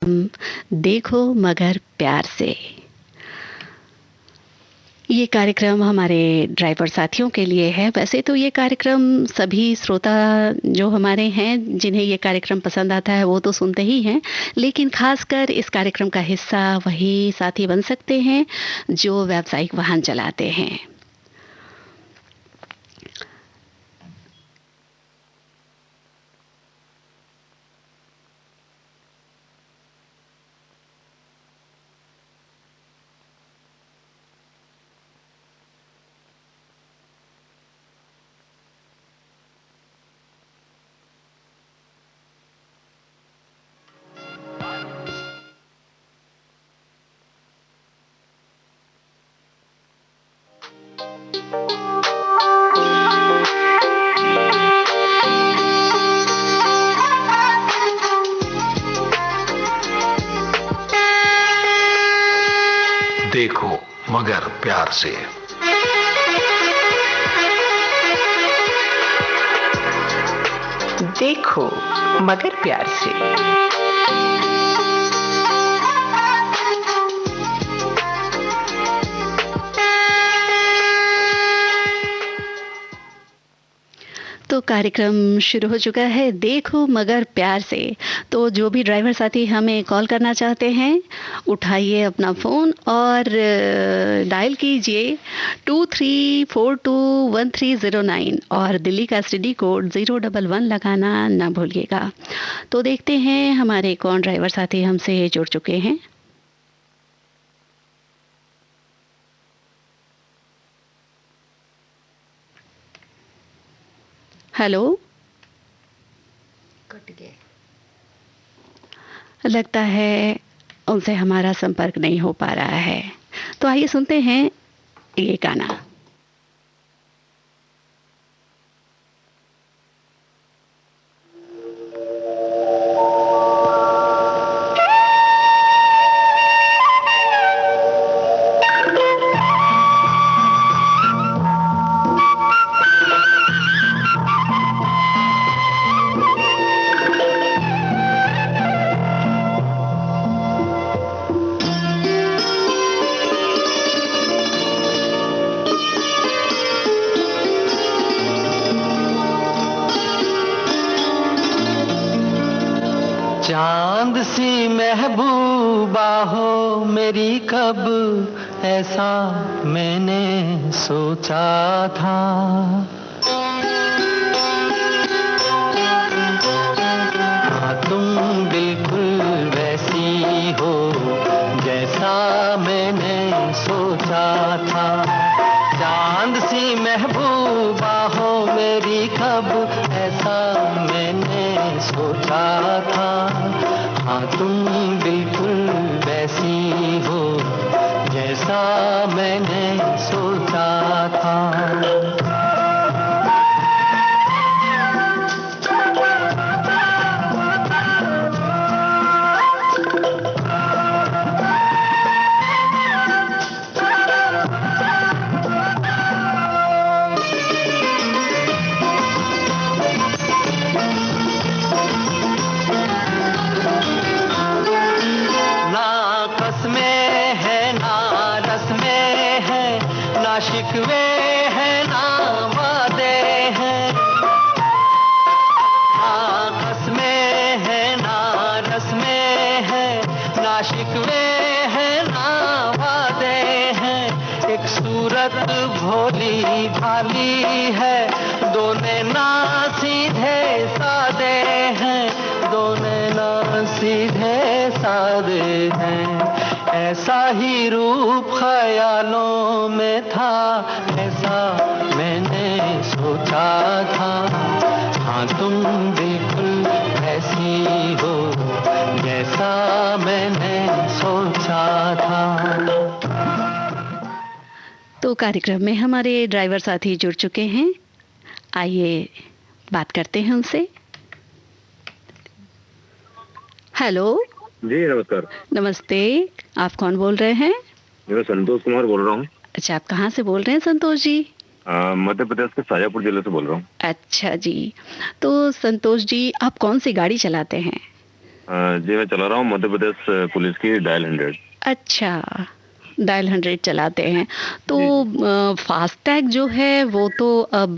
देखो मगर प्यार से। ये कार्यक्रम हमारे ड्राइवर साथियों के लिए है। वैसे तो ये कार्यक्रम सभी श्रोता जो हमारे हैं जिन्हें ये कार्यक्रम पसंद आता है वो तो सुनते ही हैं, लेकिन खासकर इस कार्यक्रम का हिस्सा वही साथी बन सकते हैं जो व्यावसायिक वाहन चलाते हैं। देखो मगर प्यार से। देखो मगर प्यार से। तो कार्यक्रम शुरू हो चुका है देखो मगर प्यार से। तो जो भी ड्राइवर साथी हमें कॉल करना चाहते हैं उठाइए अपना फ़ोन और डायल कीजिए 23421309 और दिल्ली का एसटीडी कोड 011 लगाना ना भूलिएगा। तो देखते हैं हमारे कौन ड्राइवर साथी हमसे जुड़ चुके हैं। हेलो, कट गए। लगता है उनसे हमारा संपर्क नहीं हो पा रहा है। तो आइए सुनते हैं ये गाना। चांद सी महबूबा हो मेरी, कब ऐसा मैंने सोचा था। हाँ तुम बिल्कुल वैसी हो जैसा मैंने सोचा था। चांद सी महबूबा हो मेरी, कब ऐसा मैंने सोचा था। हाँ तुम बिल्कुल वैसी हो जैसा मैंने सोचा था। शिकवे हैं ना वादे हैं, ना कसमें हैं ना रस्में हैं, ना शिकवे हैं ना वादे हैं। एक सूरत भोली भाली है, दोनों ना सीधे सादे हैं, दोनों ना सीधे सादे हैं। ऐसा ही रूप ख्यालों में था, ऐसा मैंने सोचा था। हाँ तुम बिल्कुल ऐसी हो जैसा मैंने सोचा था। तो कार्यक्रम में हमारे ड्राइवर साथी जुड़ चुके हैं। आइए बात करते हैं उनसे। हेलो जी नमस्कार। नमस्ते, आप कौन बोल रहे हैं? मैं संतोष कुमार बोल रहा हूँ। अच्छा, आप कहाँ से बोल रहे हैं संतोष जी? मध्य प्रदेश के शाजापुर जिले से बोल रहा हूँ। अच्छा जी, तो संतोष जी आप कौन सी गाड़ी चलाते हैं? जी मैं चला रहा हूँ मध्य प्रदेश पुलिस की डायल 100। अच्छा, डायल 100 चलाते हैं। तो फास्टैग जो है वो तो अब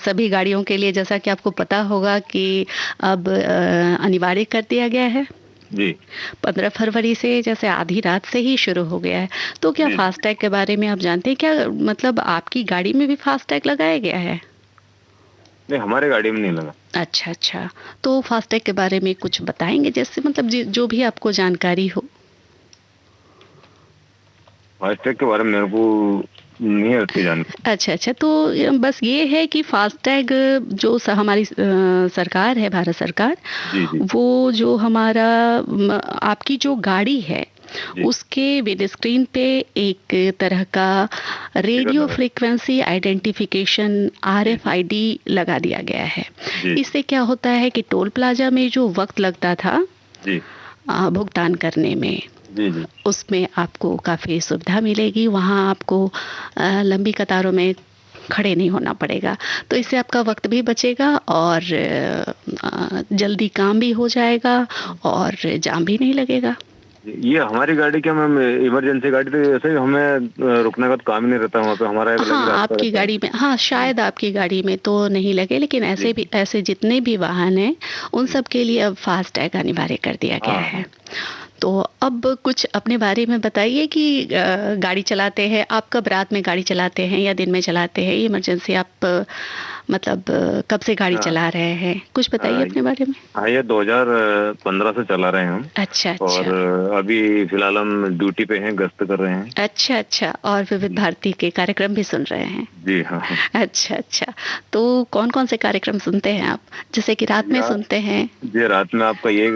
सभी गाड़ियों के लिए, जैसा कि आपको पता होगा कि अब अनिवार्य कर दिया गया है। जी 15 फरवरी से, जैसे आधी रात से ही शुरू हो गया है। तो क्या जी फास्टैग के बारे में आप जानते हैं क्या? मतलब आपकी गाड़ी में भी फास्टैग लगाया गया है? नहीं, हमारे गाड़ी में नहीं लगा। अच्छा, अच्छा। तो फास्टैग के बारे में कुछ बताएँगे, जैसे मतलब जो भी आपको जानकारी हो? फास्टैग के बारे में मेरे को नहीं है उसकी जानकारी। अच्छा, अच्छा। तो बस ये है कि फास्टैग जो हमारी सरकार है, भारत सरकार, जी जी वो जो हमारा आपकी जो गाड़ी है, जी उसके विंडस्क्रीन पे एक तरह का रेडियो लगा। फ्रीक्वेंसी आइडेंटिफिकेशन जी RFID लगा दिया गया है। जी इससे क्या होता है कि टोल प्लाजा में जो वक्त लगता था जी भुगतान करने में, जी जी उसमें आपको काफ़ी सुविधा मिलेगी। वहाँ आपको लंबी कतारों में खड़े नहीं होना पड़ेगा। तो इससे आपका वक्त भी बचेगा और जल्दी काम भी हो जाएगा और जाम भी नहीं लगेगा। ये हमारी गाड़ी क्या मैम, इमरजेंसी गाड़ी, तो ऐसे ही हमें रुकने का तो काम ही नहीं रहता वहाँ पे, हमारा एक अलग ही हाँ, रास्ता आपकी रहता है। गाड़ी में, हाँ, शायद आपकी गाड़ी में तो नहीं लगे, लेकिन जी ऐसे जितने भी वाहन हैं, उन जी सब के लिए अब फास्टैग अनिवार्य कर दिया गया हाँ है। तो अब कुछ अपने बारे में बताइए कि गाड़ी चलाते हैं आप, कब रात में गाड़ी चलाते हैं या दिन में चलाते हैं? इमरजेंसी आप मतलब कब से गाड़ी हाँ चला रहे हैं? कुछ बताइए हाँ, अपने बारे में। हाँ, ये 2015 से चला रहे हैं हम। अच्छा, और अच्छा। अभी फिलहाल हम ड्यूटी पे हैं, गश्त कर रहे हैं। अच्छा, अच्छा। और विविध जी भारती के कार्यक्रम भी सुन रहे हैं? जी हाँ हाँ। अच्छा, अच्छा। तो कौन-कौन से कार्यक्रम सुनते हैं आप? जैसे कि रात में या सुनते हैं? जी रात में आपका ये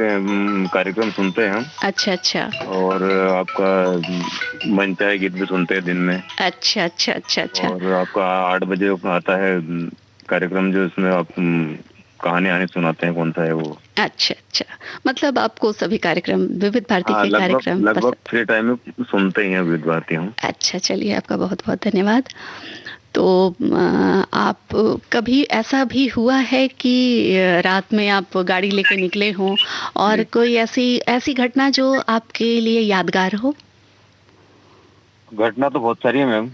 कार्यक्रम सुनते हैं हम। अच्छा, अच्छा। और आपका मन चाहे गीत भी सुनते हैं दिन में। अच्छा, अच्छा, अच्छा, अच्छा। और आपका 8 बजे आता है कार्यक्रम, जो इसमें आप कहानी सुनाते हैं, कौन सा है वो। अच्छा, अच्छा। मतलब आपको सभी कार्यक्रम, विविध भारती हाँ, के लगभग कार्यक्रम लगभग पसंद। फ्री टाइम में सुनते ही हैं विविध भारती हम। अच्छा, चलिए, आपका बहुत-बहुत धन्यवाद। तो आप कभी ऐसा भी हुआ है कि रात में आप गाड़ी लेके निकले हों और जी कोई ऐसी ऐसी घटना जो आपके लिए यादगार हो? घटना तो बहुत सारी है मैम,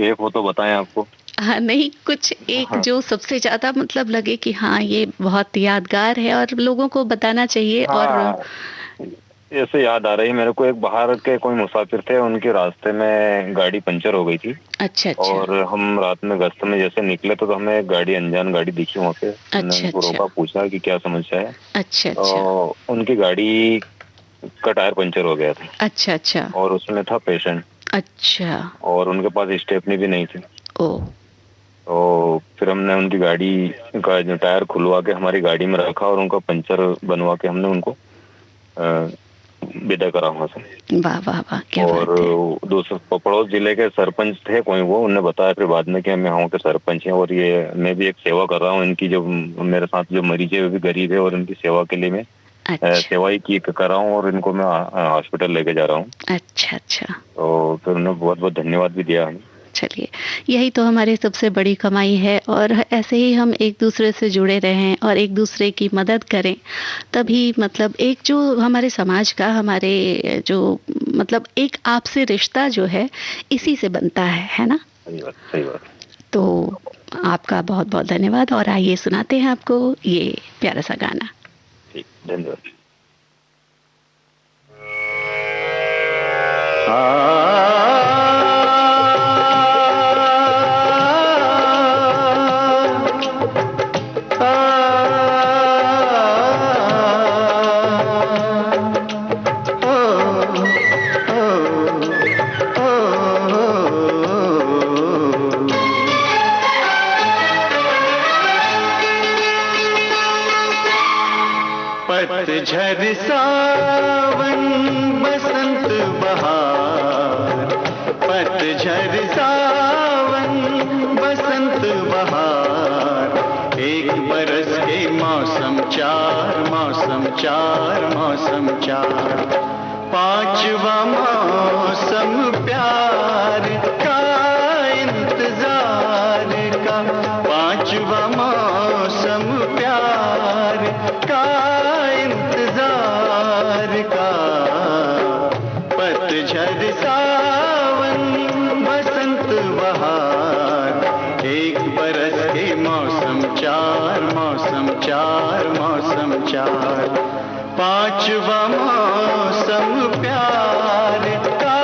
एक हो तो बताएं आपको। हाँ, नहीं, कुछ एक हाँ जो सबसे ज़्यादा मतलब लगे कि हाँ, ये बहुत यादगार है और लोगों को बताना चाहिए और। हाँ, ऐसे याद आ रही है मेरे को, एक बाहर के कोई मुसाफिर थे, उनके रास्ते में गाड़ी पंचर हो गई थी। अच्छा, अच्छा। और हम रात में गश्त में जैसे निकले तो हमें एक गाड़ी, अनजान गाड़ी दिखी वहाँ पे। हमने अच्छा, उनको अच्छा। रोका, पूछा कि क्या समस्या है। अच्छा, अच्छा। तो उनकी गाड़ी का टायर पंचर हो गया था अच्छा, अच्छा। और उसमें था पेशेंट, अच्छा। और उनके पास स्टेपनी भी नहीं थी। ओह! तो फिर हमने उनकी गाड़ी का जो टायर खुलवा के हमारी गाड़ी में रखा और उनका पंचर बनवा के हमने उनको अ, विदा करा वहाँ से। वाह, वाह, वाह! क्या और बात है। दूसरे पड़ोस जिले के सरपंच थे कोई, वो उन्होंने बताया फिर बाद में कि हम यहाँ के सरपंच हैं और ये मैं भी एक सेवा कर रहा हूँ इनकी, जो मेरे साथ जो मरीज है वो भी गरीब है और इनकी सेवा के लिए मैं अच्छा। सेवा ही की कर रहा हूँ और इनको मैं हॉस्पिटल लेके जा रहा हूँ। अच्छा, अच्छा। तो फिर उन्होंने बहुत बहुत धन्यवाद भी दिया हमें। चलिए, यही तो हमारी सबसे बड़ी कमाई है और ऐसे ही हम एक-दूसरे से जुड़े रहें और एक-दूसरे की मदद करें, तभी मतलब एक जो हमारे समाज का, हमारे जो मतलब एक आपसी रिश्ता जो है, इसी से बनता है ना? सही बात, सही बात। तो आपका बहुत-बहुत धन्यवाद और आइए सुनाते हैं आपको ये प्यारा-सा गाना। ठीक, धन्यवाद। पतझड़ सावन बसंत बहार, पतझड़ सावन बसंत बहार, एक बरस के मौसम चार, मौसम चार, मौसम चार, पांचवा मौसम प्यार का इंतजार का, पांचवा मौसम प्यार का इंतजार पतझड़ सावन बसंत बहार, एक बरस के मौसम चार, मौसम चार, मौसम चार, पांचवा मौसम प्यार का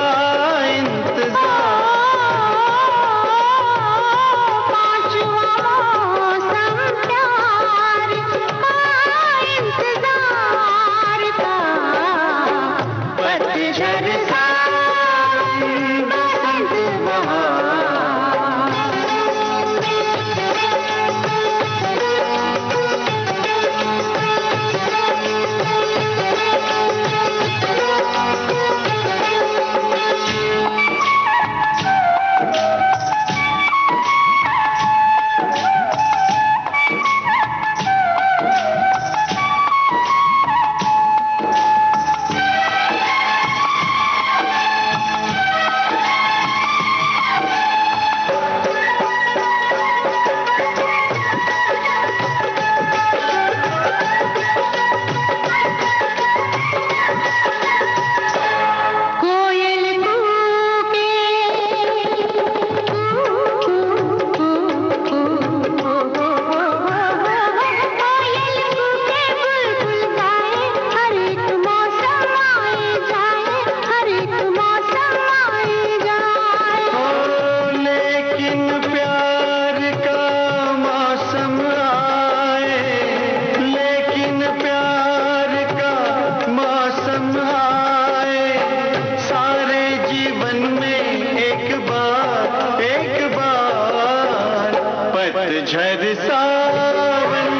पतझड़ सावन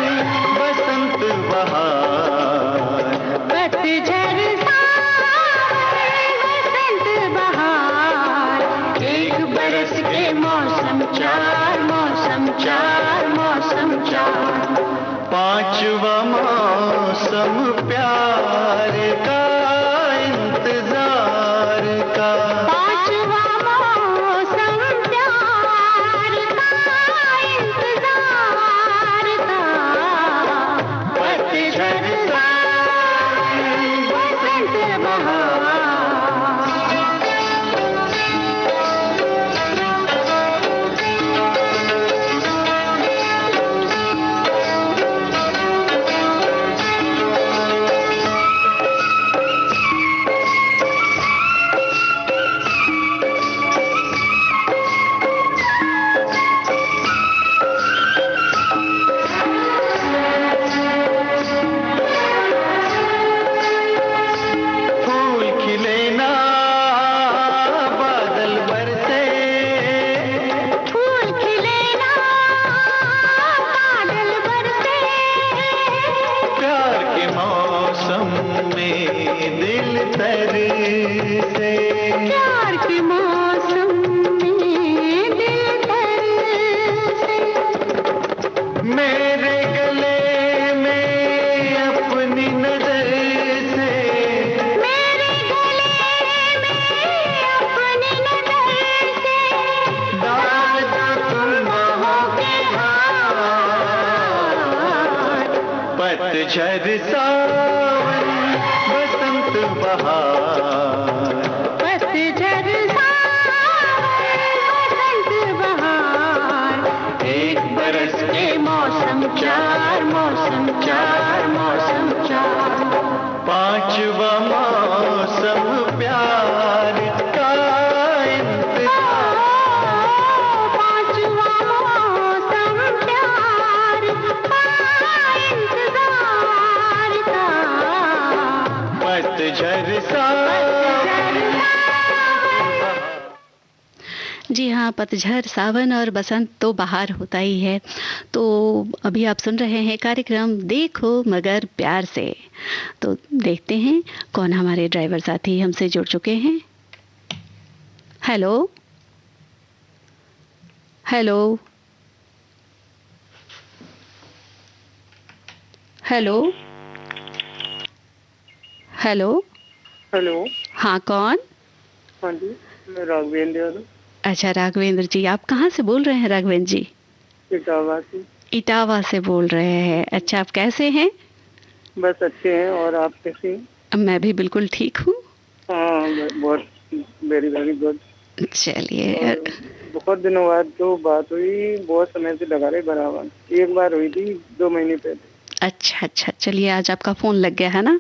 बसंत बहार, पतझड़ सावन बसंत बहार, एक बरस के मौसम चार, मौसम चार, मौसम चार, पांचवा मौसम प्यार का इंतजार का, पांचवा मौसम प्यार का इंतजार का, पतझड़ सावन बसंत बहार। प्यार के मौसम में दिल तरसे, मेरे गले में अपनी नजर से, मेरे गले में अपनी नजर से, डाल दो तुम बाहों के हाथ, पतझड़ सावन बसंत बहार, पतझड़ सावन बसंत बहार, एक बरस के मौसम चार, मौसम चार, मौसम चार, पांचवा मौसम प्यार का इंतजार, पांचवा मौसम प्यार का इंतजार का, पतझड़ सावन। जी हाँ, पतझड़ सावन और बसंत तो बाहर होता ही है। तो अभी आप सुन रहे हैं कार्यक्रम देखो मगर प्यार से। तो देखते हैं कौन हमारे ड्राइवर साथी हमसे जुड़ चुके हैं। Hello hello hello hello hello. हाँ, कौन? हाँ जी, मैं राघवेंद्र। अच्छा राघवेंद्र जी, आप कहाँ से बोल रहे हैं राघवेंद्र जी? इटावा से। इटावा से बोल रहे हैं। अच्छा, आप कैसे हैं? बस अच्छे हैं, और आप कैसे हैं? मैं भी बिल्कुल ठीक हूँ। हाँ, बहुत वेरी वेरी गुड। चलिए, बहुत दिनों बाद तो बात हुई, बहुत समय से लगा रहे बराबर, एक बार हुई थी 2 महीने पहले। अच्छा अच्छा, चलिए आज आपका फोन लग गया है ना।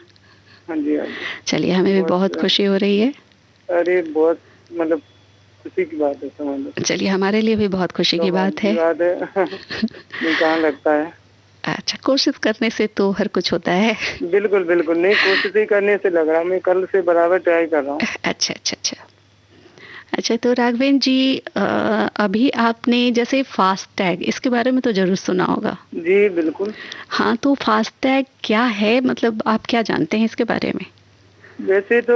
हाँ जी हाँ जी। चलिए, हमें भी बहुत खुशी हो रही है। अरे बहुत मतलब खुशी की बात है, समझ लो। चलिए, हमारे लिए भी बहुत खुशी की बात है। नहीं कहाँ लगता है। अच्छा, कोशिश करने से तो हर कुछ होता है। बिल्कुल बिल्कुल, नहीं कोशिश ही करने से लग रहा, मैं कल से बराबर ट्राई कर रहा हूँ। अच्छा अच्छा अच्छा अच्छा, तो राघवेंद्र जी, अभी आपने जैसे फास्ट टैग, इसके बारे में तो जरूर सुना होगा। जी बिल्कुल। हाँ, तो फास्ट टैग क्या है, मतलब आप क्या जानते हैं इसके बारे में? वैसे तो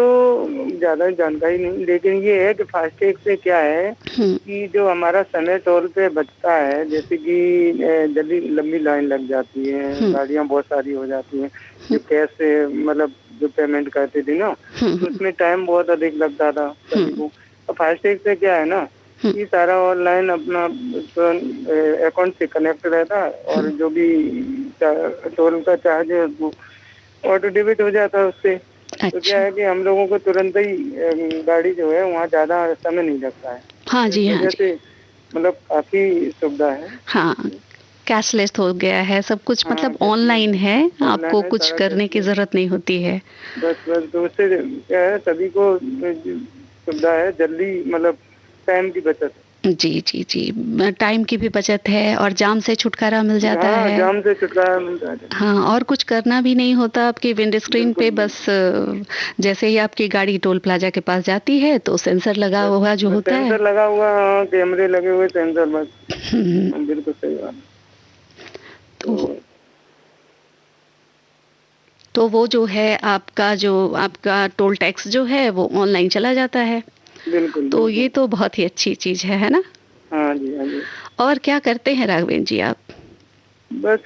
ज्यादा जानकारी नहीं, लेकिन ये है कि फास्टैग से क्या है कि जो हमारा समय टोल पे बचता है, जैसे कि जल्दी लंबी लाइन लग जाती है, गाड़ियां बहुत सारी हो जाती हैं, जो कैश से मतलब जो पेमेंट करते थे ना, तो उसमें टाइम बहुत अधिक लगता था सभी को। तो फास्टैग से क्या है ना कि सारा ऑनलाइन अपना अकाउंट से कनेक्ट रहता है, और जो भी टोल का चार्ज है वो ऑटो डेबिट हो जाता है उससे। अच्छा। तो क्या है कि हम लोगों को तुरंत ही गाड़ी जो है वहाँ ज्यादा समय नहीं लगता है। हाँ तो जी, इस हाँ वजह जी। से मतलब काफी सुविधा है। हाँ, कैशलेस हो गया है सब कुछ, हाँ, मतलब ऑनलाइन है, आपको है, कुछ सारा करने की जरूरत नहीं होती है। बस बस, तो उससे क्या है सभी को सुविधा है, जल्दी मतलब टाइम की बचत है। जी जी जी, टाइम की भी बचत है और जाम से छुटकारा मिल जाता हाँ, है। जाम से छुटकारा मिलता है। हाँ, और कुछ करना भी नहीं होता आपकी विंड स्क्रीन पे, बस जैसे ही आपकी गाड़ी टोल प्लाजा के पास जाती है तो सेंसर लगा हुआ जो होता है। सेंसर लगा हुआ, हाँ, कैमरे लगे हुए, सेंसर, बस। बिल्कुल सही बात। तो वो जो है आपका टोल टैक्स जो है वो ऑनलाइन चला जाता है। बिल्कुल तो बिल्कुल। ये तो बहुत ही अच्छी चीज है ना। हाँ जी हाँ जी। और क्या करते हैं राघवेंद्र जी आप? बस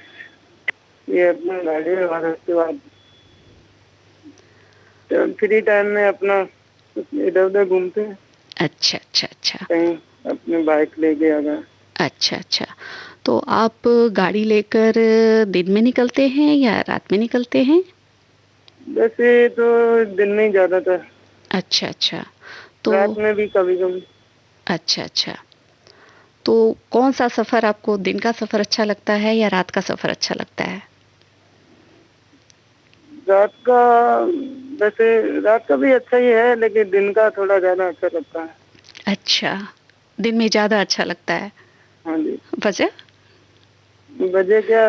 ये अपना गाड़ी है, और उसके बाद फ्री टाइम में अपना इधर उधर घूमते हैं। अच्छा अच्छा अच्छा। कहीं अपनी बाइक लेके आ गए। अच्छा अच्छा, तो आप गाड़ी लेकर दिन में निकलते हैं या रात में निकलते हैं? वैसे तो दिन में ही ज्यादातर। अच्छा अच्छा, तो रात में भी कभी कभी। अच्छा अच्छा, तो कौन सा सफर आपको, दिन का सफर अच्छा लगता है या रात का सफर अच्छा लगता है? रात का, वैसे रात का भी अच्छा ही है, लेकिन दिन का थोड़ा ज्यादा अच्छा लगता है। अच्छा, दिन में ज्यादा अच्छा लगता है। हाँ जी। वजह? वजह क्या,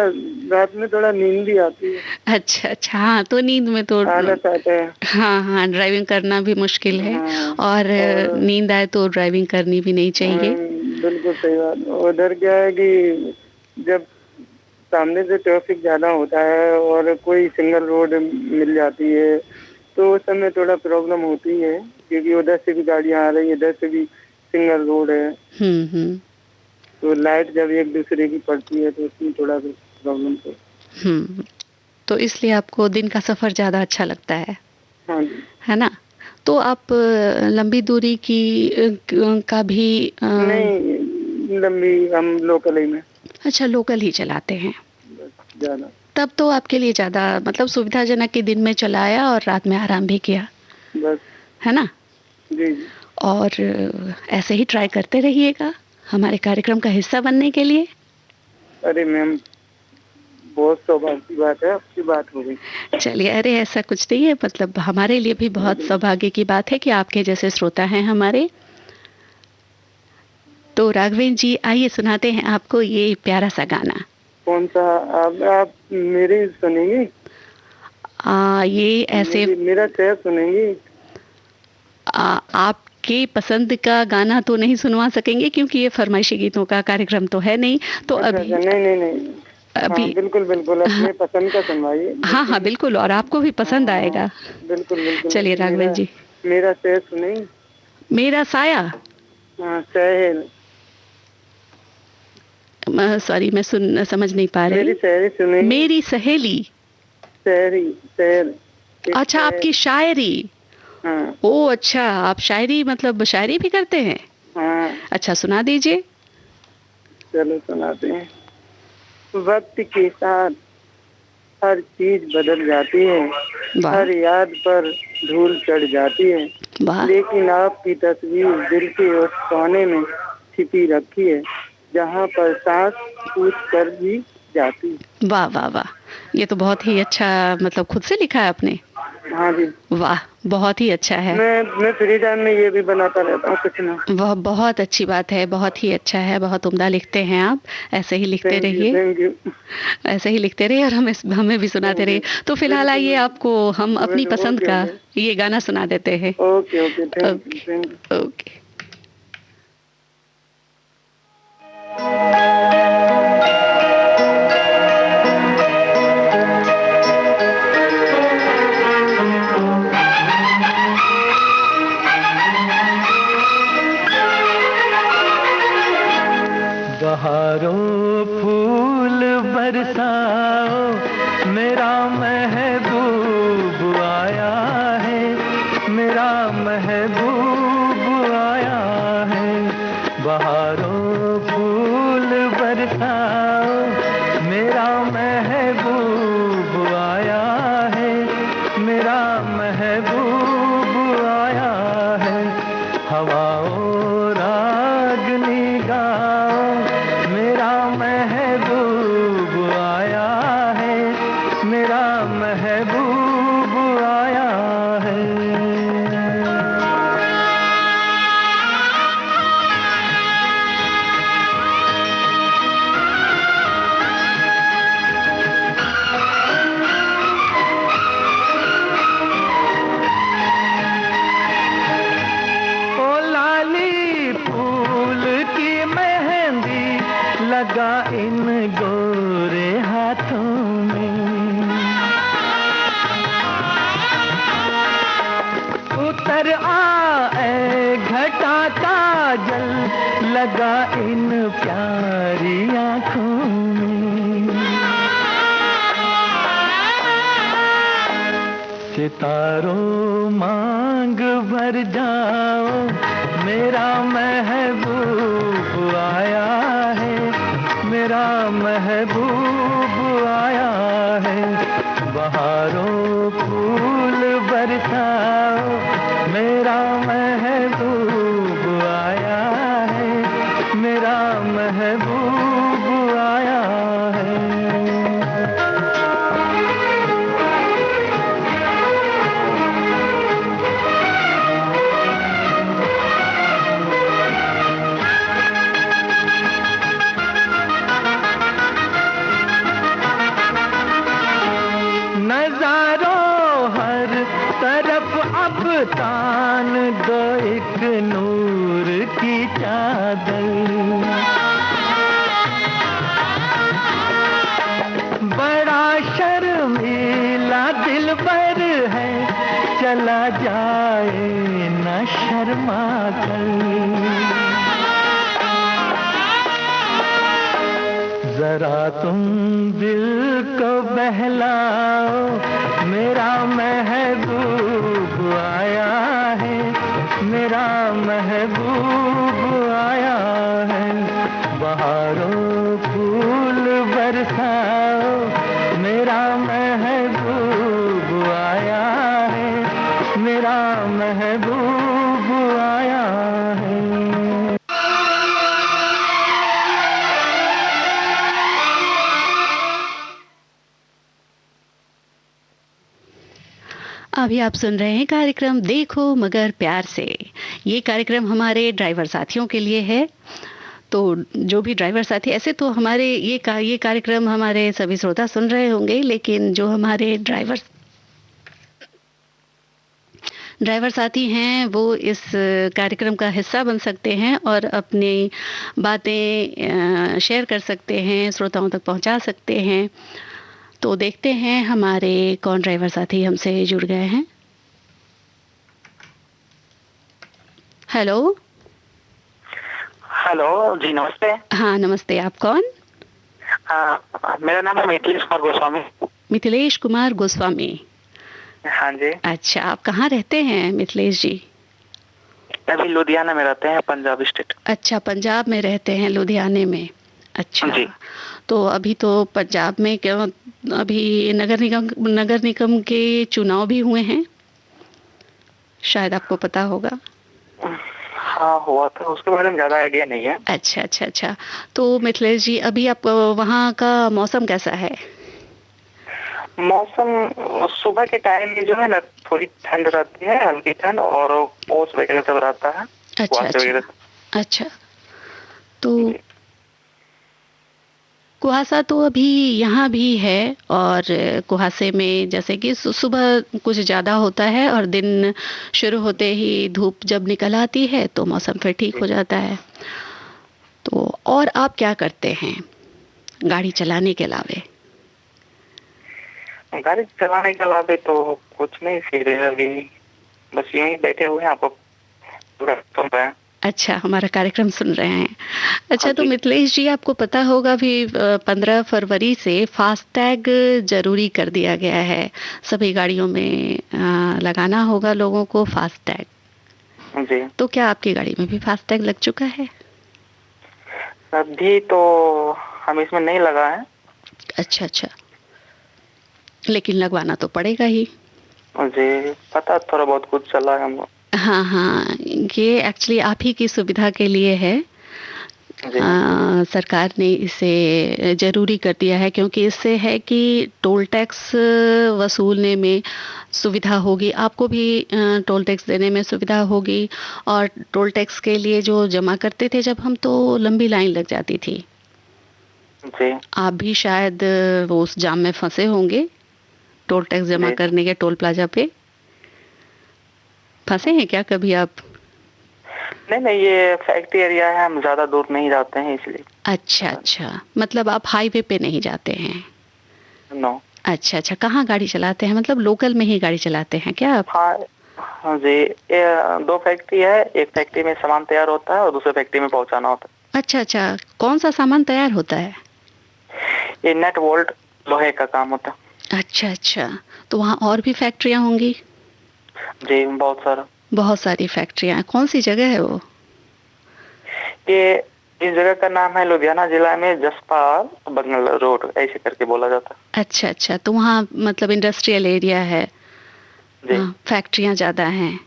रात में थोड़ा नींद भी आती है। अच्छा अच्छा, हाँ, तो नींद में तो आलस आता है। हाँ हाँ, ड्राइविंग करना भी मुश्किल है। हाँ, और नींद आए तो ड्राइविंग करनी भी नहीं चाहिए। बिल्कुल सही बात। उधर क्या है कि जब सामने से ट्रैफिक ज्यादा होता है और कोई सिंगल रोड मिल जाती है, तो उस समय थोड़ा प्रॉब्लम होती है, क्योंकि उधर से भी गाड़ियां आ रही है, इधर से भी सिंगल रोड है। हम्म। तो लाइट जब एक दूसरे की पड़ती है तो उसमें थोड़ा प्रॉब्लम तो। हम्म, तो इसलिए आपको दिन का सफर ज्यादा अच्छा लगता है? हाँ जी। है ना। तो आप लंबी दूरी की का भी नहीं, लंबी हम लोकल ही में। अच्छा, लोकल ही चलाते हैं। ज्यादा। तब तो आपके लिए ज्यादा मतलब सुविधाजनक कि दिन में चलाया और रात में आराम भी किया, बस। है ना। जी जी। और ऐसे ही ट्राई करते रहिएगा हमारे कार्यक्रम का हिस्सा बनने के लिए। अरे मैम, बहुत सौभाग्य की बात है, आपकी बात हो गई। चलिए, अरे ऐसा कुछ नहीं है, मतलब हमारे लिए भी बहुत सौभाग्य की बात है कि आपके जैसे श्रोता हैं हमारे। तो राघवेंद्र जी, आइए सुनाते हैं आपको ये प्यारा सा गाना। कौन सा? आप मेरी सुनेंगी? ये ऐसे मेरा शेर सुनेंगी? आपके पसंद का गाना तो नहीं सुनवा सकेंगे क्योंकि ये फरमाइशी गीतों का कार्यक्रम तो है नहीं। तो अच्छा, अभी नहीं नहीं नहीं। अभी हाँ बिल्कुल बिल्कुल, अपने पसंद का सुनवाइए। हाँ हाँ बिल्कुल, और आपको भी पसंद आएगा। बिल्कुल बिल्कुल। चलिए राघवेंद्र जी, मेरा शेर सुनेंगी? मेरा साया। हाँ, सहेल। सॉरी, मैं समझ नहीं पा रही। मेरी शायरी सुनेंगी? मेरी सहेली। शायरी, शेर। अच्छा, आपकी शायरी। हाँ ओ अच्छा, आप शायरी मतलब शायरी भी करते हैं? हाँ। अच्छा, सुना दीजिए। चलो सुनाते हैं। वक्त के साथ हर चीज बदल जाती है, वाह हर याद पर धूल चढ़ जाती है, वाह। लेकिन आपकी तस्वीर दिल के उस कोने में छिपी रखी है जहाँ पर सांस पूछ कर भी जाती है। वाह वाह वाह, ये तो बहुत ही अच्छा, मतलब खुद से लिखा है आपने? हाँ जी। वाह, बहुत ही अच्छा है। मैं फ्री टाइम में ये भी बनाता रहता हूँ कुछ ना। वह बहुत अच्छी बात है, बहुत ही अच्छा है, बहुत उम्दा लिखते हैं आप। ऐसे ही लिखते रहिए, थैंक यू। ऐसे ही लिखते रहिए और हमें भी सुनाते रहिए। तो फिलहाल आइए आपको हम अपनी पसंद का ये गाना सुना देते हैं। Okay okay, thank you. Okay. बहारों फूल बरसाओ, मेरा महबूब आया है, मेरा महबूब आया है। बहारों फूल बरसाओ, मेरा महबूब आया है, मेरा महबूब आया है। हवाओं रागनी गाओ, मेरा महबूब आया है, मेरा महबूब आया है। ओ लाली फूल की मेहंदी लगा इन गोरे हाथों में, उतर आए घटा का जल लगा इन प्यारी आँखों में। सितारों मांग भर जाओ, मेरा महबूब आया है, मेरा महबूब आया है। बहारों फूल बरसाओ, मेरा महबूब आया है, मेरा महबूब आया है। नजारों हर तरफ अब तान दो एक नूर की चादर, बड़ा शर्मीला दिलबर है, चला जाए न शर्मा कर। जरा तुम दिल को बहलाओ, मेरा महबूब आया है, मेरा महबूब आया है। बहारों फूल बरसाओ, मेरा महबूब आया है, मेरा महबूब आया है। अभी आप सुन रहे हैं कार्यक्रम देखो मगर प्यार से। ये कार्यक्रम हमारे ड्राइवर साथियों के लिए है। तो जो भी ड्राइवर साथी, ऐसे तो हमारे ये कार्यक्रम हमारे सभी श्रोता सुन रहे होंगे, लेकिन जो हमारे ड्राइवर साथी हैं वो इस कार्यक्रम का हिस्सा बन सकते हैं और अपनी बातें शेयर कर सकते हैं, श्रोताओं तक पहुंचा सकते हैं। तो देखते हैं हमारे कौन ड्राइवर साथी हमसे जुड़ गए हैं। हेलो। हेलो जी, नमस्ते। हाँ नमस्ते, आप कौन? मेरा नाम है मिथिलेश कुमार गोस्वामी। मिथिलेश कुमार गोस्वामी। हाँ जी। अच्छा, आप कहाँ रहते हैं मिथिलेश जी? अभी लुधियाना में रहते हैं, पंजाब स्टेट। अच्छा, पंजाब में रहते हैं, लुधियाने में। अच्छा जी। तो अभी तो पंजाब में क्या, अभी नगर निगम के चुनाव भी हुए हैं शायद आपको पता होगा। हाँ हुआ था, उसके बारे में ज्यादा आइडिया नहीं है। अच्छा अच्छा अच्छा। तो मिथिलेश जी, अभी आप वहाँ का मौसम कैसा है? मौसम सुबह के टाइम में जो है ना थोड़ी ठंड रहती है, हल्की ठंड, और ओस वगैरह सब रहता है। अच्छा अच्छा अच्छा। तो कुहासा तो अभी यहाँ भी है, और कुहासे में जैसे कि सुबह कुछ ज़्यादा होता है और दिन शुरू होते ही धूप जब निकल आती है तो मौसम फिर ठीक हो जाता है। तो और आप क्या करते हैं गाड़ी चलाने के अलावे? गाड़ी चलाने के अलावा तो कुछ नहीं, फिर अभी बस यूं ही बैठे हुए हैं, आपको पूरा सुन रहे हैं। अच्छा, हमारा कार्यक्रम सुन रहे हैं। अच्छा, तो मिथिलेश जी, आपको पता होगा अभी 15 फरवरी से फास्टैग जरूरी कर दिया गया है। सभी गाड़ियों में लगाना होगा लोगों को फास्टैग। जी। तो क्या आपकी गाड़ी में भी फास्टैग लग चुका है? अभी तो हम इसमें नहीं लगा है। अच्छा अच्छा, लेकिन लगवाना तो पड़ेगा ही। जी, पता थोड़ा बहुत कुछ चला है हमको। हाँ हाँ, ये एक्चुअली आप ही की सुविधा के लिए है। सरकार ने इसे जरूरी कर दिया है, क्योंकि इससे है कि टोल टैक्स वसूलने में सुविधा होगी, आपको भी टोल टैक्स देने में सुविधा होगी। और टोल टैक्स के लिए जो जमा करते थे जब हम, तो लंबी लाइन लग जाती थी। जी। आप भी शायद वो उस जाम में फंसे होंगे, टोल टैक्स जमा करने के टोल प्लाजा पे फंसे हैं क्या कभी आप? नहीं, ये फैक्ट्री एरिया है, हम ज्यादा दूर नहीं जाते हैं इसलिए। अच्छा अच्छा, मतलब आप हाईवे पे नहीं जाते हैं? नो। अच्छा अच्छा, कहाँ गाड़ी चलाते हैं, मतलब लोकल में ही गाड़ी चलाते हैं क्या आप? हाँ जी, दो फैक्ट्री है, एक फैक्ट्री में सामान तैयार होता है और दूसरे फैक्ट्री में पहुंचाना होता है। अच्छा अच्छा, कौन सा सामान तैयार होता है? ये नट बोल्ट लोहे का काम होता है। अच्छा अच्छा, तो वहाँ और भी फैक्ट्रियाँ होंगी? जी, बहुत सारी फैक्ट्रियाँ। कौन सी जगह है वो? ये इस जगह का नाम है लुधियाना जिला में जसपाल बंगल रोड, ऐसे करके बोला जाता है। अच्छा अच्छा, तो वहाँ मतलब इंडस्ट्रियल एरिया है, फैक्ट्रियाँ ज्यादा हैं।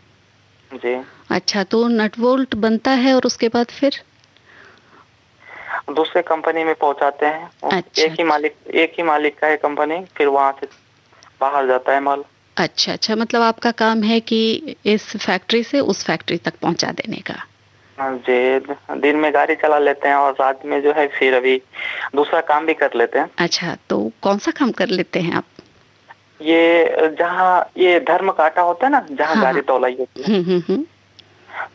जी। अच्छा, तो नट बोल्ट बनता है और उसके बाद फिर दूसरे कंपनी में पहुंचाते हैं। अच्छा, एक ही मालिक का है कंपनी, फिर वहाँ से बाहर जाता है माल। अच्छा अच्छा, मतलब आपका काम है कि इस फैक्ट्री से उस फैक्ट्री तक पहुंचा देने का। जी, दिन में गाड़ी चला लेते हैं और रात में जो है फिर अभी दूसरा काम भी कर लेते हैं। अच्छा, तो कौन सा काम कर लेते हैं आप? ये जहाँ ये धर्म काटा होता है ना, जहाँ गाड़ी तौलाई होती है,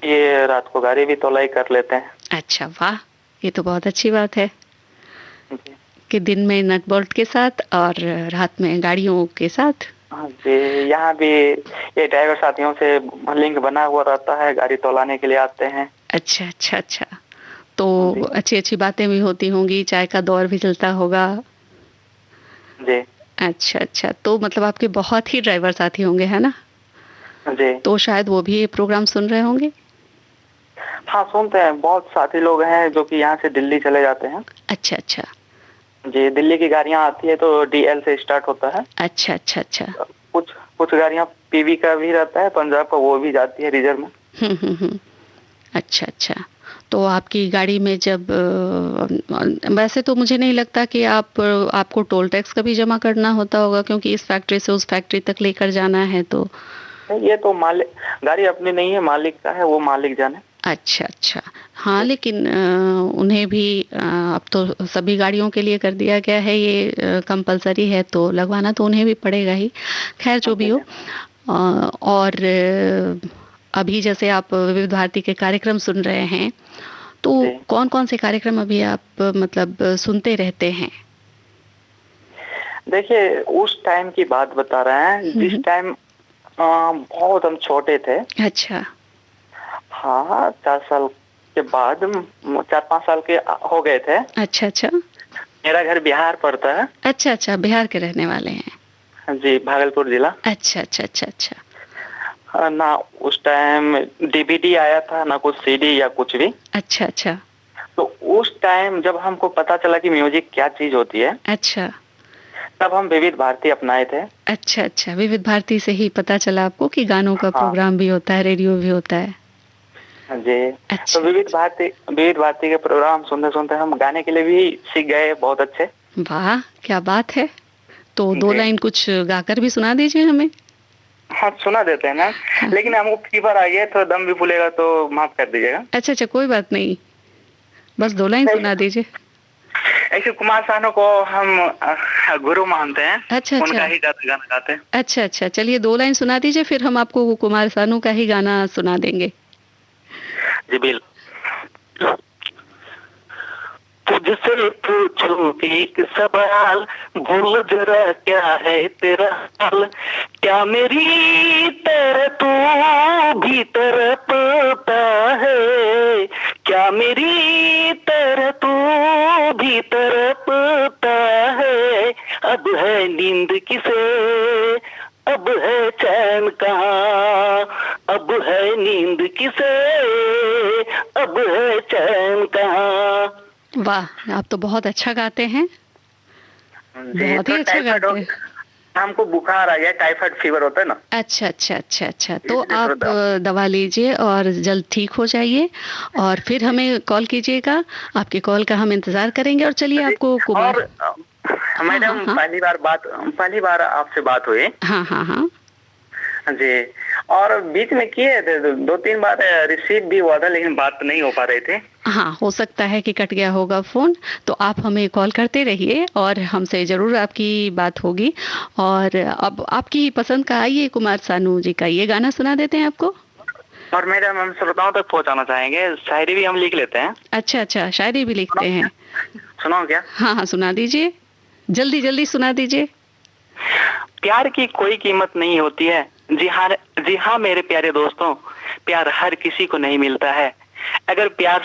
ये रात को गाड़ी भी तौलाई कर लेते हैं। अच्छा, वाह, ये तो बहुत अच्छी बात है कि दिन में नट बोल्ट के साथ और रात में गाड़ियों के साथ। जी, यहाँ भी ये ड्राइवर साथियों से लिंक बना हुआ रहता है, गाड़ी तौलाने के लिए आते हैं। अच्छा अच्छा अच्छा, तो अच्छी अच्छी बातें भी होती होंगी, चाय का दौर भी चलता होगा। जी। अच्छा अच्छा, तो मतलब आपके बहुत ही ड्राइवर साथी होंगे, है ना? जी। तो शायद वो भी ये प्रोग्राम सुन रहे होंगे। हाँ, सुनते हैं। बहुत साथी लोग हैं जो कि यहाँ से दिल्ली चले जाते हैं। अच्छा अच्छा जी, दिल्ली की गाड़ियाँ आती है तो डीएल से स्टार्ट होता है। अच्छा अच्छा अच्छा, कुछ गाड़ियाँ पीवी का भी रहता है, पंजाब का, वो भी जाती है रिजर्व में। अच्छा अच्छा, तो आपकी गाड़ी में जब वैसे तो मुझे नहीं लगता कि आपको टोल टैक्स का भी जमा करना होता होगा, क्योंकि इस फैक्ट्री से उस फैक्ट्री तक लेकर जाना है। तो ये तो मालिक, गाड़ी अपनी नहीं है, मालिक का है, वो मालिक जाने। अच्छा अच्छा, हाँ, लेकिन उन्हें भी अब तो सभी गाड़ियों के लिए कर दिया गया है, ये कंपलसरी है, तो लगवाना तो उन्हें भी पड़ेगा ही। खैर, जो भी हो। और अभी जैसे आप विविध भारती के कार्यक्रम सुन रहे हैं, तो कौन कौन से कार्यक्रम अभी आप मतलब सुनते रहते हैं? देखिए, उस टाइम की बात बता रहे हैं जिस टाइम बहुत हम छोटे थे। अच्छा। हाँ, 4 साल के बाद, 4-5 साल के हो गए थे। अच्छा अच्छा, मेरा घर बिहार पड़ता है। अच्छा अच्छा, बिहार के रहने वाले हैं? जी, भागलपुर जिला। अच्छा अच्छा अच्छा अच्छा, ना उस टाइम डीवीडी आया था, ना कुछ सीडी या कुछ भी। अच्छा अच्छा, तो उस टाइम जब हमको पता चला कि म्यूजिक क्या चीज होती है, अच्छा, तब हम विविध भारती अपनाए थे। अच्छा अच्छा, विविध भारती से ही पता चला आपको कि गानों का प्रोग्राम भी होता है, रेडियो भी होता है। जी। अच्छा, तो विविध भारती के प्रोग्राम सुनते सुनते हम गाने के लिए भी सीख गए, बहुत अच्छे। वाह, क्या बात है। तो 2 लाइन कुछ गाकर भी सुना दीजिए हमें। हाँ, सुना देते हैं ना। हाँ। लेकिन हमको फीवर आ गया तो दम भी फूलेगा तो माफ कर दीजिएगा। अच्छा अच्छा, कोई बात नहीं, बस 2 लाइन सुना दीजिए। ऐसे कुमार सानू को हम गुरु मानते हैं। अच्छा अच्छा, उनका ही गाना गाते हैं। अच्छा अच्छा, चलिए 2 लाइन सुना दीजिए, फिर हम आपको कुमार सानू का ही गाना सुना देंगे। जी बिल्कुल। तुझसे पूछूं एक सवाल, बोल जरा क्या है तेरा हाल, क्या मेरी तरह तू भी तड़पता है, क्या मेरी तरह तू भी तड़पता है, अब है नींद किसे, अब है चैन कहाँ, अब है नींद किसे, अब है चैन कहाँ। वाह, आप तो बहुत अच्छा गाते हैं, बहुत ही अच्छा गाते हैं। हमको बुखार आ गया, टाइफाइड फीवर होता है ना। अच्छा अच्छा अच्छा अच्छा, तो आप दवा लीजिए और जल्द ठीक हो जाइए और फिर हमें कॉल कीजिएगा, आपके कॉल का हम इंतजार करेंगे। और चलिए आपको कुमार। और मैडम, पहली बार आपसे बात हुई। हाँ हाँ हाँ जी, और बीच में किए थे 2-3 बार रिसीव भी हुआ था, लेकिन बात नहीं हो पा रहे थे। हाँ, हो सकता है कि कट गया होगा फोन, तो आप हमें कॉल करते रहिए और हमसे जरूर आपकी बात होगी। और अब आपकी पसंद का आइए, कुमार सानू जी का ये गाना सुना देते हैं आपको। और मैडम, हम श्रोताओं तक पहुंचाना चाहेंगे, शायरी भी हम लिख लेते हैं। अच्छा अच्छा, शायरी भी लिखते हैं। सुनाओ क्या? हाँ हाँ, सुना दीजिए, जल्दी जल्दी सुना दीजिए। प्यार की कोई कीमत नहीं होती है, जी हाँ मेरे प्यारे दोस्तों, प्यार हर किसी को नहीं मिलता है। अगर प्यार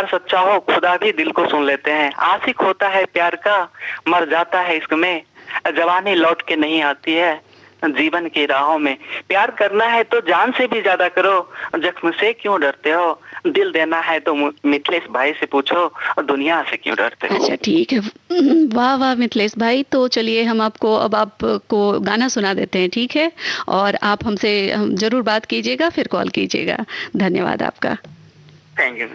सच्चा हो खुदा भी दिल को सुन लेते हैं। आशिक होता है प्यार का, मर जाता है इश्क में, जवानी लौट के नहीं आती है जीवन की राहों में। प्यार करना है तो जान से भी ज्यादा करो, जख्म से क्यों डरते हो, दिल देना है तो मिथिलेश भाई से पूछो, दुनिया से क्यों डरते हो। अच्छा ठीक है, वाह वाह मिथिलेश भाई। तो चलिए हम आपको गाना सुना देते हैं, ठीक है। और आप हमसे जरूर बात कीजिएगा, फिर कॉल कीजिएगा। धन्यवाद आपका। Thank you.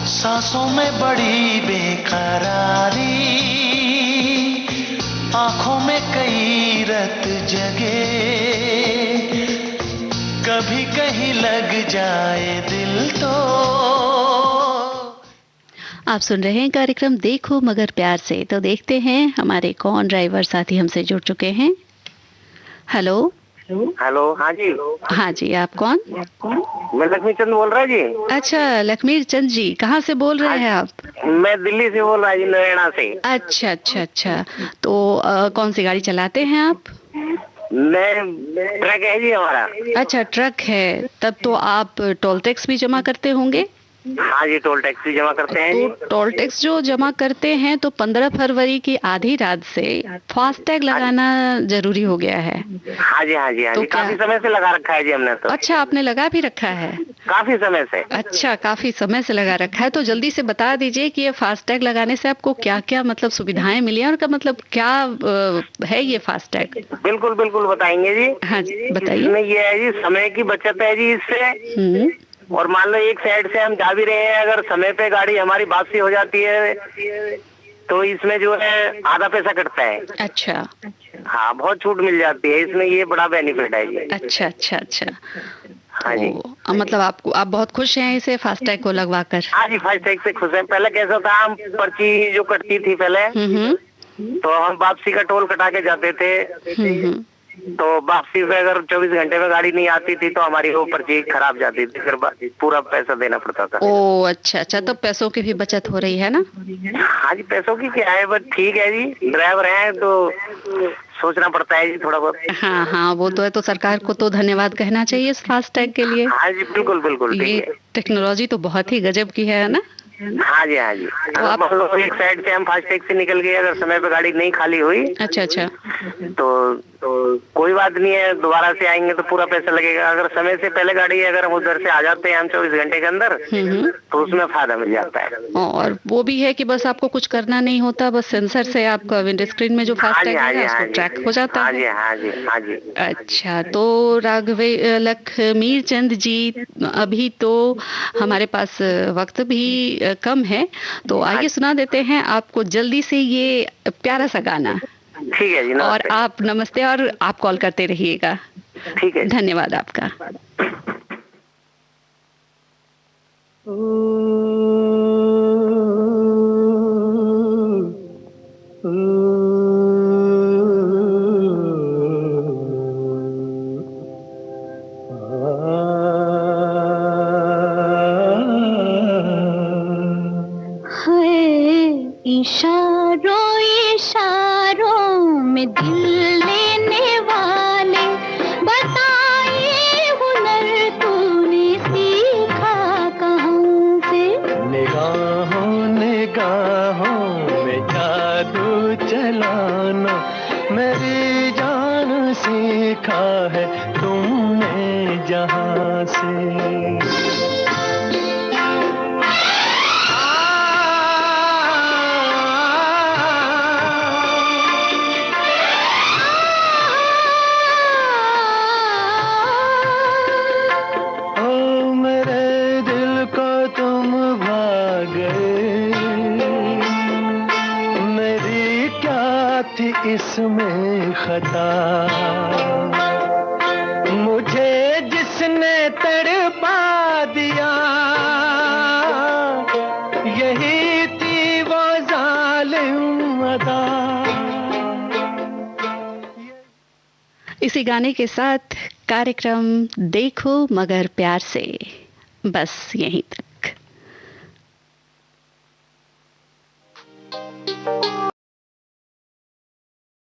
सांसों में बड़ी बेकरारी, आंखों में कई रत जगे, कभी कहीं लग जाए दिल तो। आप सुन रहे हैं कार्यक्रम देखो मगर प्यार से। तो देखते हैं हमारे कौन ड्राइवर साथी हमसे जुड़ चुके हैं। हेलो हेलो, हाँ जी। हाँ जी, आप कौन? मैं लक्ष्मी चंद बोल रहा जी। अच्छा, लक्ष्मी चंद जी, कहाँ से बोल रहे हैं आप? मैं दिल्ली से बोल रहा जी, नोएडा से। अच्छा अच्छा अच्छा, तो कौन सी गाड़ी चलाते हैं आप? मैं ट्रक है जी हमारा। अच्छा, ट्रक है, तब तो आप टोल टैक्स भी जमा करते होंगे? हाँ जी, टोल टैक्स भी जमा करते हैं जी। तो टोल टैक्स जो जमा करते हैं तो 15 फरवरी की आधी रात से फास्टैग लगाना जरूरी हो गया है। हाँ जी, हाँ जी, हाँ तो जी, काफी समय से लगा रखा है जी हमने तो। अच्छा, आपने लगा भी रखा है? काफी समय से। अच्छा, काफी समय से लगा रखा है, तो जल्दी से बता दीजिए कि ये फास्टैग लगाने से आपको क्या क्या मतलब सुविधाएं मिली हैं और का मतलब क्या है ये फास्टैग? बिल्कुल बिल्कुल बताएंगे जी। हाँ जी, बताइए। इसमें ये है जी, समय की बचत है जी इससे। और मान लो एक साइड से हम जा भी रहे हैं, अगर समय पे गाड़ी हमारी वापसी हो जाती है तो इसमें जो है आधा पैसा कटता है। अच्छा। हाँ, बहुत छूट मिल जाती है इसमें, ये बड़ा बेनिफिट है जी। अच्छा अच्छा अच्छा। हाँ जी। तो मतलब आप बहुत खुश हैं इसे फास्टैग को लगवा कर? हाँ जी, फास्टैग से खुश हैं। पहले कैसा था, हम पर्ची जो कटती थी पहले, तो हम वापसी का टोल कटा के जाते थे। तो वापसी में अगर 24 घंटे में गाड़ी नहीं आती थी तो हमारी वो पर्ची खराब जाती थी, फिर पूरा पैसा देना पड़ता था। ओ अच्छा अच्छा, तो पैसों की भी बचत हो रही है ना? हाँ जी, पैसों की क्या है, बस ठीक है जी, ड्राइवर हैं तो सोचना पड़ता है जी थोड़ा बहुत। हाँ हाँ, वो तो है, तो सरकार को तो धन्यवाद कहना चाहिए इस फास्टैग के लिए। हाँ जी, बिल्कुल बिल्कुल, ये टेक्नोलॉजी तो बहुत ही गजब की है ना? हाँ जी, हाँ जी। मान लो एक साइड से हम फास्टैग से निकल गए, अगर समय पे गाड़ी नहीं खाली हुई, अच्छा अच्छा, तो कोई बात नहीं है, दोबारा से आएंगे तो पूरा पैसा लगेगा। अगर समय से पहले गाड़ी, अगर हम उधर से आ जाते हैं हम 24 घंटे के अंदर, तो उसमें फायदा मिल जाता है। और वो भी है कि बस आपको कुछ करना नहीं होता, बस सेंसर से आपका विंड स्क्रीन में जो फास्टैग है उसको ट्रैक हो जाता है। हाँ जी, हाँ जी। अच्छा, तो लक्ष्मी चंद जी, अभी तो हमारे पास वक्त भी कम है, तो आइए सुना देते हैं आपको जल्दी से ये प्यारा सा गाना। ठीक है जी, और आप नमस्ते, और आप कॉल करते रहिएगा। ठीक है, धन्यवाद आपका। इशारों इशारों में दिल लेने वाले, बताइए हुनर तूने सीखा कहाँ से? निगाहों निगाहों में जादू चलाना मेरी जान सीखा है तुमने जहाँ से। इसमें खता मुझे जिसने तड़पा दिया, यही थी वो जालिम अदा। इसी गाने के साथ कार्यक्रम देखो मगर प्यार से बस यहीं तक।